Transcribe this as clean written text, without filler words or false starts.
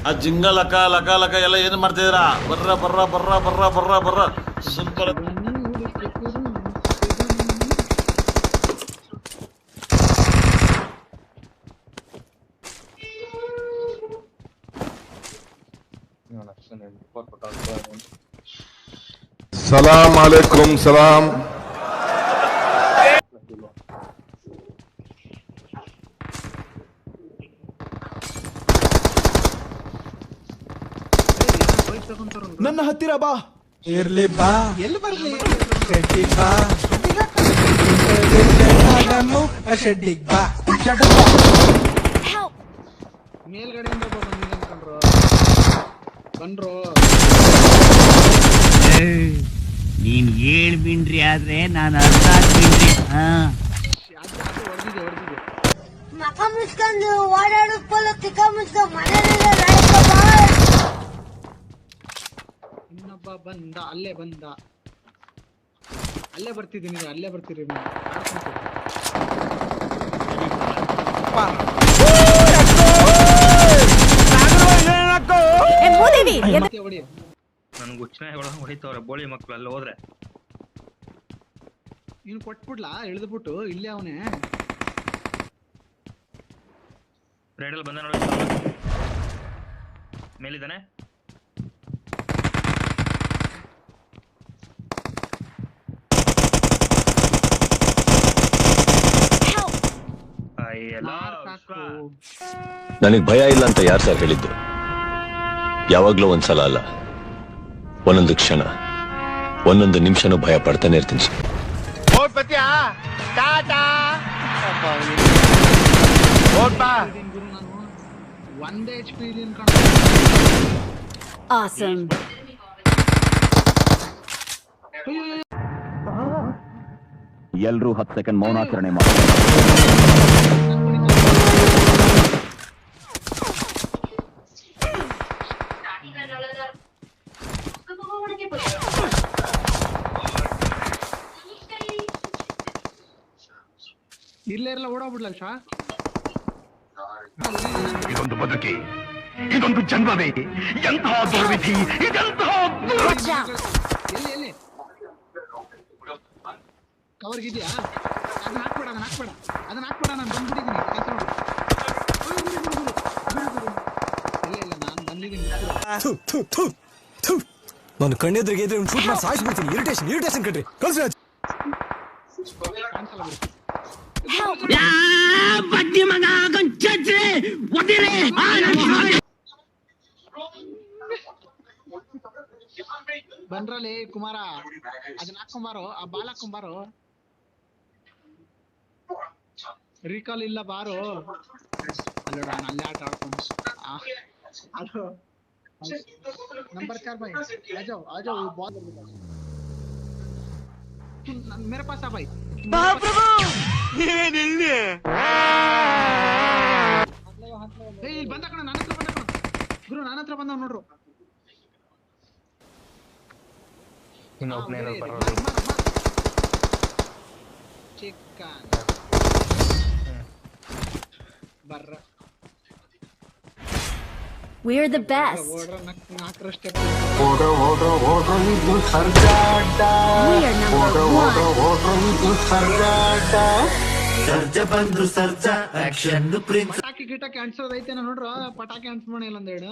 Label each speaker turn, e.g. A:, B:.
A: ಆ ಜಿಂಗ ಲಕ ಲಕ ಲಕ ಎಲ್ಲ ಏನು ಮಾಡ್ತಿದ್ದೀರಾ? ಬರ್ರ ಬರ್ರ ಬರ್ರ ಬರ್ರ ಬರ್ರ ಬರ್ರ ಸಿಂಪಲ್.
B: ಸಲಾಮ್ ಅಲೈಕುಂ ಸಲಾಮ್.
C: ನನ್ನ ಹತ್ತಿರ ಬಾ.
D: ಇರ್ಲಿ ಬಾ,
C: ಎಲ್ಲಿ ಬರ್ಲಿ?
D: ಶೆಡ್ಡಿಗ್ ಬಾ, ಶೆಡ್ಡಿಗ್ ಬಾ.
C: ಮೇಲ್ಗಡೆಯಿಂದ ಬಂದ್ರು ಬಂದ್ರು.
E: ನೀನ್ 7 ಬಿಂಡ್ರಿ ಆದ್ರೆ ನಾನು 16 ಬಿಂಡ್ರಿ.
C: ಹೊಡೆದಿದೆ
F: ಮಕ ಮುಚ್ಕೊಂಡು ಓಡಾಡೋಕ್ಕಲ್ಲ ತಿಕ್ಕ ಮುಚ್ಕೊಂಡು ಮನೇಲಿ
C: ಇನ್ನೊಬ್ಬ ಬಂದ, ಅಲ್ಲೇ ಬರ್ತಿದ್ದೀನಿ, ಅಲ್ಲೇ ಬರ್ತೀರಿ ನೀವು. ಹೊಡಿ.
G: ನನ್ಗೆ ಹುಚ್ಚನಾಯಿಗಳ ಹೊಡಿತವ್ರೆ ಬೋಳಿ ಮಕ್ಳು ಅಲ್ಲಿ ಹೋದ್ರೆ.
C: ನೀನು ಕೊಟ್ಬಿಡ್ಲಾ ಇಳಿದ್ಬಿಟ್ಟು? ಇಲ್ಲೇ ಅವನೇ
G: ರೇಡಲ್ ಬಂದ ನೋಡಿ, ಮೇಲಿದ್ದಾನೆ.
H: ನನಗೆ ಭಯ ಇಲ್ಲ ಅಂತ ಯಾರು ಸರ್ ಹೇಳಿದ್ದು? ಯಾವಾಗ್ಲೂ ಒಂದ್ಸಲ ಅಲ್ಲ, ಒಂದೊಂದು ಕ್ಷಣ, ಒಂದೊಂದು ನಿಮಿಷನೂ ಭಯ ಪಡ್ತಾನೆ ಇರ್ತೀನಿ ಸರ್.
C: ಒಂದೇ HP
H: ಎಲ್ರೂ 10 ಸೆಕೆಂಡ್ ಮೌನಾಚರಣೆ ಮಾಡಿ.
C: ಇಲ್ಲೇ ಎಲ್ಲ ಓಡೋಗ್ಬಿಡ್ಲ ಶಾ.
B: ಇದೊಂದು ಬದುಕಿ, ಇದೊಂದು ಜನ್ಮವೇ, ಎಂತಹ ದುರ್ವಿಧಿ, ಇದೆಂತಹ
C: ಎಲ್ಲಿ ಕವರ್ಗಿದ್ಯಾ? ಅದನ್ನ ಹಾಕ್ಬೇಡ, ನಾನು ಬಂದ್ಬಿಟ್ಟಿದ್ದೀನಿ. ಇಲ್ಲ ನಾನು ಬಂದಿದ್ದೀನಿ.
D: ನಾನು ಕಣ್ಣೆದ್ರಿಗೆ ಇದ್ರೆ ಒಂದು ಶೂಟ್ ಮಾಡಿ ಸಾಯಿಸ್ಬಿಡ್ತೀನಿ. ಇರಿಟೇಷನ್ ಕಣ್ರಿ. ಕಳ್ಸಿ
C: ಬಂದ್ರಲ್ಲಿ ಕುಮಾರ, ಅದನ್ನ ಹಾಕೊಂಬಾರೋ, ಆ ಬಾಲ್ ಹಾಕೊಂಬಾರೋ. ರೀಕಾಲ್ ಇಲ್ಲ ಬಾರೋ. ಅಲ್ಲೋಡ ನಾನು ಅಲ್ಲೇ ಆಟ ಆಡ್ಕೊಂಡು ಅದು नंबर 4 भाई आ जाओ बहुत मेरे पास आ भाई.
D: ಪ್ರಭು ಏನಿಲ್ಲ.
C: ಇಲ್ಲಿ ಬಂದ ಕಣ, ನನ್ನ ಹತ್ರ ಬಂದ ಕಣ ಗುರು, ನನ್ನ ಹತ್ರ ಬಂದವ್ ನೋಡ್ರು. ಚಿಕ್ಕನ್ ಬರ್ರ.
F: We're the best.
C: ಓಡ್ರ ನಾಲ್ಕರ ಸ್ಟೆಪ್.
F: We are number 1.
C: ಪಟಾಕಿ ಗಿಟಾಕಿ ಅನ್ಸೋದೈತೆ ನೋಡ್ರ. ಪಟಾಕಿ ಅನ್ಸ್ಬೋಣ ಇಲ್ಲ ಒಂದೆರಡು.